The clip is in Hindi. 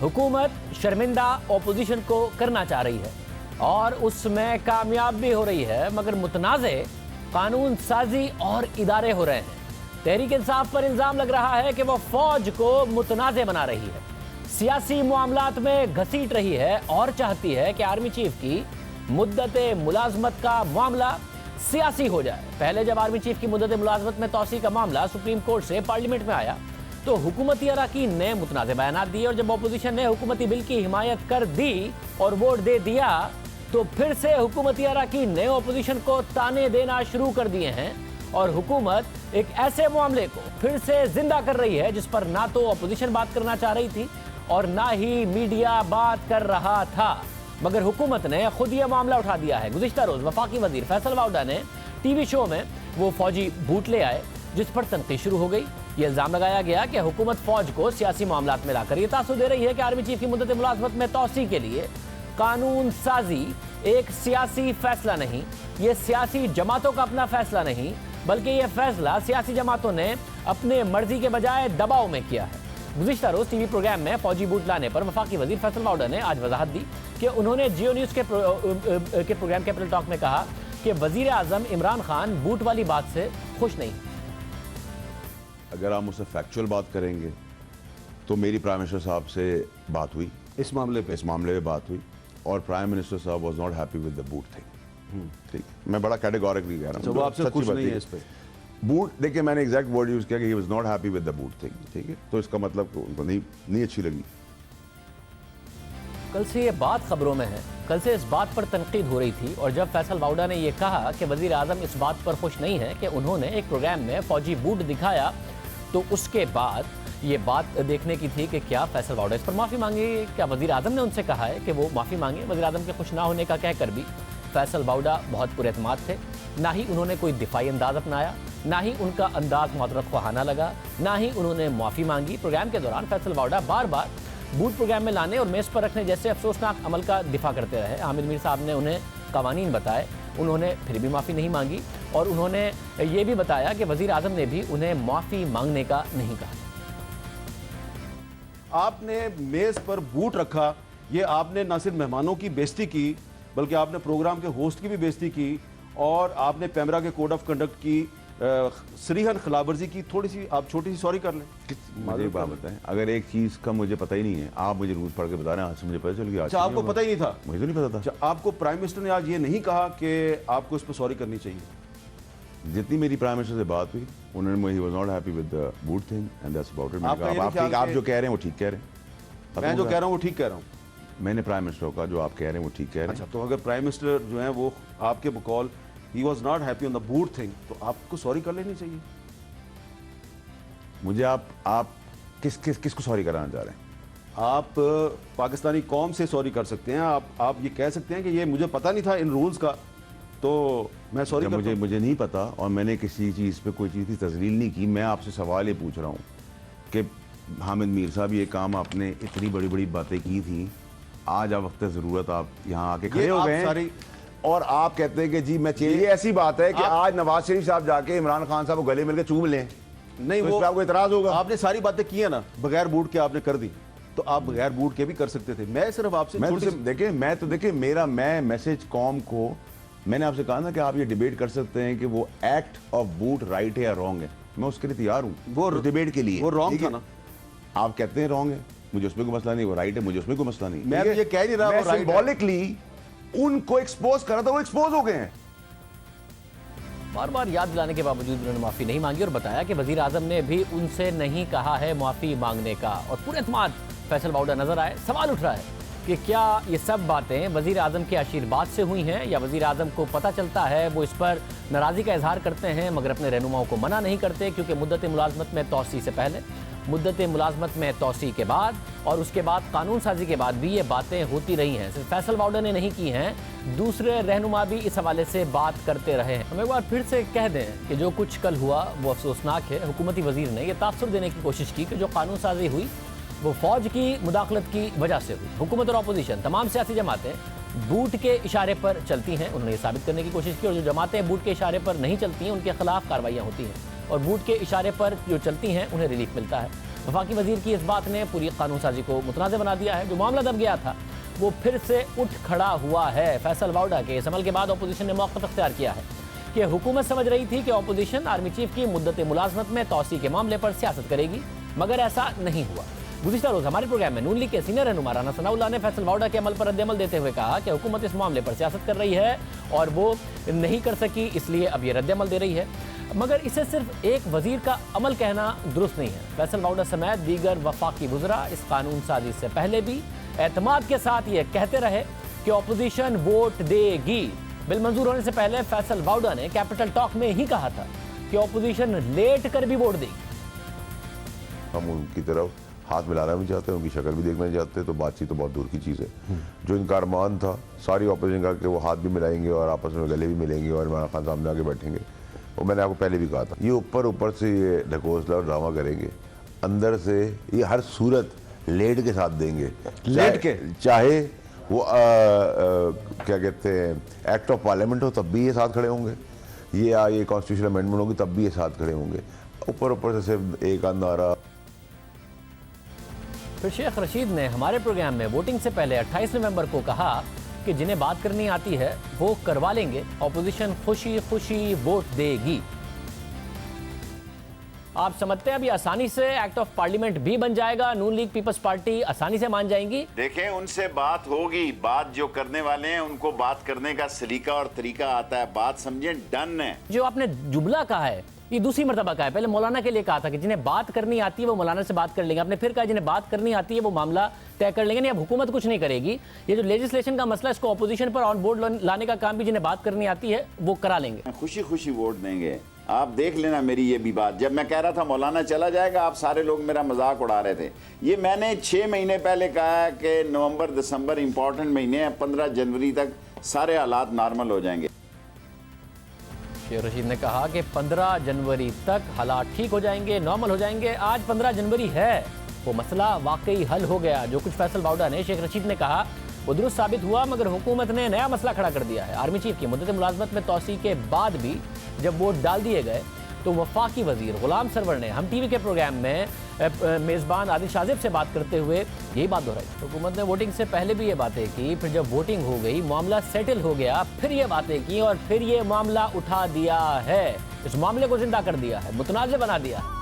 हुकूमत शर्मिंदा ऑपोजिशन को करना चाह रही है और उसमें कामयाब भी हो रही है, मगर मुतनाज़े कानून साजी और इदारे हो रहे हैं। तहरीक इंसाफ पर इल्ज़ाम लग रहा है कि वो फौज को मुतनाज़े बना रही है, सियासी मामलात में घसीट रही है और चाहती है कि आर्मी चीफ की मुद्दत मुलाजमत का मामला सियासी हो जाए। पहले जब आर्मी चीफ की मुद्दत मुलाजमत में तौसी का मामला सुप्रीम कोर्ट से पार्लियामेंट में आया तो हुकूमती अरकान ने मुतनाज़े बयानात दिए और जब अपोजिशन ने हुकूमती बिल की हिमायत कर दी और वोट दे दिया तो फिर से हुकूमती अरकान ने अपोजिशन को ताने देना शुरू कर दिए हैं और हुकूमत एक ऐसे मामले को फिर से जिंदा कर रही है जिस पर ना तो अपोजिशन बात करना चाह रही थी और ना ही मीडिया बात कर रहा था, मगर हुकूमत ने खुद यह मामला उठा दिया है। गुज़िश्ता रोज वफाकी वजीर फैसल वाउडा ने टीवी शो में वो फौजी बूट ले आए जिस पर तनकीद शुरू हो गई। ये इल्ज़ाम लगाया गया कि हुकूमत फौज को सियासी मामलात में लाकर ये तासुर दे रही है कि आर्मी चीफ की मुद्दत मुलाजमत में तौसी के लिए कानून साजी एक सियासी फैसला नहीं, ये सियासी जमातों का अपना फैसला नहीं, बल्कि ये फैसला सियासी जमातों ने अपने मर्जी के बजाय दबाव में किया है। गुज़िश्ता रोज टीवी प्रोग्राम में फौजी बूट लाने पर वफाकी वजीर फैसल वाउडा ने आज वजाहत दी कि उन्होंने जियो न्यूज़ के प्रोग्राम कैपिटल टॉक में कहा कि वजीर आजम इमरान खान बूट वाली बात से खुश नहीं। अगर आप मुझसे फैक्चुअल बात करेंगे तो मेरी प्राइम मिनिस्टर साहब से बात हुई इस मामले पे बात हुई और प्राइम मिनिस्टर साहब was not happy with the boot thing. ठीक, मैं बड़ा कैटेगोरिकली कह रहा हूँ, वो आपसे खुश नहीं है इस पे। बूट देखिए, मैंने एग्जैक्ट वर्ड यूज किया कि he was not happy with the boot thing. ठीक है, तो इसका मतलब उनको नहीं अच्छी लगी। कल से ये बात खबरों में है, कल से इस बात पर तनकीद हो रही थी और जब फैसल वाउडा ने यह कहा कि वजीर आजम इस बात पर खुश नहीं है कि उन्होंने एक प्रोग्राम में फौजी बूट दिखाया, तो उसके बाद ये बात देखने की थी कि क्या फैसल वाउडा इस पर माफ़ी मांगे। क्या वजीर आजम ने उनसे कहा है कि वो माफ़ी मांगे? वजीर आजम के खुश ना होने का कहकर भी फैसल वाउडा बहुत पुरएतमाद थे, ना ही उन्होंने कोई दिफाई अंदाज अपनाया, ना ही उनका अंदाज मुतरफ ख़्वाहाना लगा, ना ही उन्होंने माफ़ी मांगी। प्रोग्राम के दौरान फैसल वाउडा बार बार बूट प्रोग्राम में लाने और मेज़ पर रखने जैसे अफसोसनाक अमल का दिफा करते रहे। हामिद मीर साहब ने उन्हें कवानीन बताए, उन्होंने फिर भी माफ़ी नहीं मांगी और उन्होंने ये भी बताया कि वज़ीर आज़म ने भी उन्हें माफ़ी मांगने का नहीं कहा। आपने मेज़ पर बूट रखा, ये आपने ना सिर्फ मेहमानों की बेइज्जती की बल्कि आपने प्रोग्राम के होस्ट की भी बेइज्जती की और आपने पैमरा के कोड ऑफ कंडक्ट की सरीहन खिलाफवर्जी की। थोड़ी सी आप छोटी सी सॉरी कर लें। मुझे एक बात बताएं, अगर एक चीज़ का मुझे पता ही नहीं है, आप मुझे रूल पढ़ के बता रहे हैं, आज से मुझे पता चल गया। अच्छा, आपको पता ही नहीं था? मुझे तो नहीं पता था। आपको प्राइम मिनिस्टर ने आज ये नहीं कहा कि आपको इस पर सॉरी करनी चाहिए? जितनी मेरी प्राइम मिनिस्टर से बात हुई, उन्होंने he was not happy with the boot thing and that's about it. आप जो कह रहे हैं वो ठीक कह रहे हैं, मैं जो कह रहा हूँ वो ठीक कह रहा हूँ। मैंने प्राइम मिनिस्टर का जो आप कह रहे हैं वो ठीक कह रहे हैं। अच्छा, तो अगर प्राइम मिनिस्टर जो है वो आपके बकौल he was not happy on the boot thing, तो आपको सॉरी कर लेनी चाहिए। मुझे आप किसको सॉरी कराना चाह रहे हैं? आप पाकिस्तानी कौम से सॉरी कर सकते हैं। आप ये कह सकते हैं कि ये मुझे पता नहीं था इन रूल्स का, तो मैं सॉरी करता हूं। मुझे नहीं पता और मैंने किसी चीज़ पे कोई चीज़ की तस्लील नहीं की। मैं आपसे सवाल ये पूछ रहा हूँ कि हामिद मीर साहब, ये काम आपने इतनी बड़ी बड़ी बातें की थी, आज आप वक्त ज़रूरत आप यहाँ आके खड़े हो गए और आप कहते हैं कि जी मैं चाहिए। ऐसी बात है कि आज नवाज शरीफ साहब जाके इमरान खान साहब को गले मिलकर चूम लें, नहीं वो आपको इतराज होगा? आपने सारी बातें की है ना, बगैर बूट के आपने कर दी, तो आप बगैर बूट के भी कर सकते थे। मैं सिर्फ आपसे देखिए मैं मैसेज कॉम को, मैंने आपसे कहा ना कि आप ये डिबेट कर सकते हैं कि वो एक्ट ऑफ बूट राइट है या रॉन्ग है, मैं उसके लिए तैयार हूँ। वो डिबेट के लिए वो रॉन्ग था ना, आप कहते हैं रॉन्ग है, मुझे उसमें कोई मसला नहीं। वो राइट है, मुझे उसमें कोई मसला नहीं। मैं तो ये कह नहीं रहा, सिंबॉलिकली उनको एक्सपोज करा था, वो एक्सपोज हो गए हैं। बार बार याद दिलाने के बावजूद उन्होंने माफ़ी नहीं मांगी और बताया कि वज़ीर आज़म ने भी उनसे नहीं कहा है माफ़ी मांगने का। और पूरे एतमाद फैसल वाउडा नजर आए। सवाल उठ रहा है कि क्या ये सब बातें वज़ीर आज़म के आशीर्वाद से हुई हैं या वज़ीर आज़म को पता चलता है, वो इस पर नाराज़गी का इजहार करते हैं मगर अपने रहनुमाओं को मना नहीं करते, क्योंकि मुद्दत मुलाजमत में तौसी से पहले, मुद्दत मुलाजमत में तौसी के बाद और उसके बाद कानून साजी के बाद भी ये बातें होती रही हैं। सिर्फ फैसल वाउडा ने नहीं की हैं, दूसरे रहनुमा भी इस हवाले से बात करते रहे हैं। हम एक बार फिर से कह दें कि जो कुछ कल हुआ वो अफसोसनाक है। हुकूमती वज़ीर ने यह तासुर देने की कोशिश की कि जो कानून साजी हुई वो फ़ौज की मुदाखलत की वजह से हुई। हुकूमत और अपोजिशन तमाम सियासी जमातें बूट के इशारे पर चलती हैं, उन्होंने ये साबित करने की कोशिश की, और जो जमातें बूट के इशारे पर नहीं चलती हैं उनके खिलाफ कार्रवाइयाँ होती हैं और बूट के इशारे पर जो चलती हैं उन्हें रिलीफ मिलता है। वफाकी वजीर की इस बात ने पूरी कानून साजी को मुतनाज़ बना दिया है। जो मामला दब गया था वो फिर से उठ खड़ा हुआ है। फैसल वाउडा के इस अमल के बाद अपोजिशन ने मौक़िफ़ अख्तियार किया है कि हुकूमत समझ रही थी कि अपोजिशन आर्मी चीफ की मुद्दत मुलाजमत में तौसी के मामले पर सियासत करेगी, मगर ऐसा नहीं हुआ। गुज़िश्ता रोज़ हमारे प्रोग्राम में नून लीग के सीनियर रहनुमा राना सनाउल्लाह ने फैसल वाउडा के अमल पर रद्द-ए-अमल देते हुए कहा कि हुकूमत इस मामले पर सियासत कर रही है और वो नहीं कर सकी, इसलिए अब ये रद्द-ए-अमल दे रही है। मगर इसे सिर्फ एक वजीर का अमल कहना दुरुस्त नहीं है। फैसल वाउडा समेत दीगर वफाकी वुज़रा इस कानून साजी से पहले भी एतमाद के साथ ये कहते रहे कि अपोजिशन वोट देगी। बिल मंजूर होने से पहले फैसल वाउडा ने कैपिटल टॉक में ही कहा था कि अपोजिशन लेट कर भी वोट देगी। हम उनकी तरफ हाथ मिलाना भी चाहते हैं, उनकी शक्ल भी देखना चाहते हैं, तो बातचीत तो बहुत दूर की चीज़ है। जो इनका अरमान था सारी ऑपोजिशन का कि वो हाथ भी मिलाएंगे और आपस में गले भी मिलेंगे और इमरान खान सामने आके बैठेंगे, वो मैंने आपको पहले भी कहा था। ये ऊपर से ये ढकोसला और ड्रामा करेंगे, अंदर से ये हर सूरत लेट के साथ देंगे। लेट के चाहे वो क्या कहते हैं एक्ट ऑफ पार्लियामेंट हो तब भी ये साथ खड़े होंगे, ये कॉन्स्टिट्यूशन अमेंडमेंट होगी तब भी ये साथ खड़े होंगे। ऊपर से सिर्फ एक नारा। फिर शेख रशीद ने हमारे प्रोग्राम में वोटिंग से पहले 28 नवंबर को कहा कि जिन्हें बात करनी आती है वो करवा लेंगे, अपोजिशन खुशी खुशी वोट देगी। आप समझते हैं अभी आसानी से एक्ट ऑफ पार्लियामेंट भी बन जाएगा, नून लीग पीपल्स पार्टी आसानी से मान जाएंगी। देखें, उनसे बात होगी, बात जो करने वाले हैं उनको बात करने का सलीका और तरीका आता है, बात समझें, डन है। जो आपने जुमला कहा है ये दूसरी मर्तबा कहा है। पहले मौलाना के लिए कहा था कि जिन्हें बात करनी आती है वो मौलाना से बात कर लेंगे, आपने फिर कहा जिन्हें बात करनी आती है वो मामला तय कर लेंगे। नहीं, अब हुकूमत कुछ नहीं करेगी, ये जो लेजिस्लेशन का मसला इसको अपोजिशन पर ऑन बोर्ड लाने का काम भी जिन्हें बात करनी आती है वो करा लेंगे, खुशी खुशी वोट देंगे। आप देख लेना मेरी ये भी बात, जब मैं कह रहा था मौलाना चला जाएगा, आप सारे लोग मेरा मजाक उड़ा रहे थे। ये मैंने 6 महीने पहले कहा कि नवंबर दिसंबर इंपॉर्टेंट महीने हैं, 15 जनवरी तक सारे हालात नॉर्मल हो जाएंगे। शेख रशीद ने कहा कि 15 जनवरी तक हालात ठीक हो जाएंगे, नॉर्मल हो जाएंगे। आज 15 जनवरी है, वो मसला वाकई हल हो गया। जो कुछ फैसल वाउडा ने, शेख रशीद ने कहा वो दुरुस्त साबित हुआ, मगर हुकूमत ने नया मसला खड़ा कर दिया है। आर्मी चीफ की मुद्दत मुलाजमत में तौसी के बाद भी जब वोट डाल दिए गए तो वफाकी वजीर गुलाम सरवर ने हम टीवी के प्रोग्राम में मेज़बान आदिल शाजिब से बात करते हुए यही बात दोहराई। हुकूमत ने वोटिंग से पहले भी ये बातें की, फिर जब वोटिंग हो गई, मामला सेटल हो गया, फिर ये बातें की और फिर ये मामला उठा दिया है, इस मामले को जिंदा कर दिया है, मुतनाज़ बना दिया है।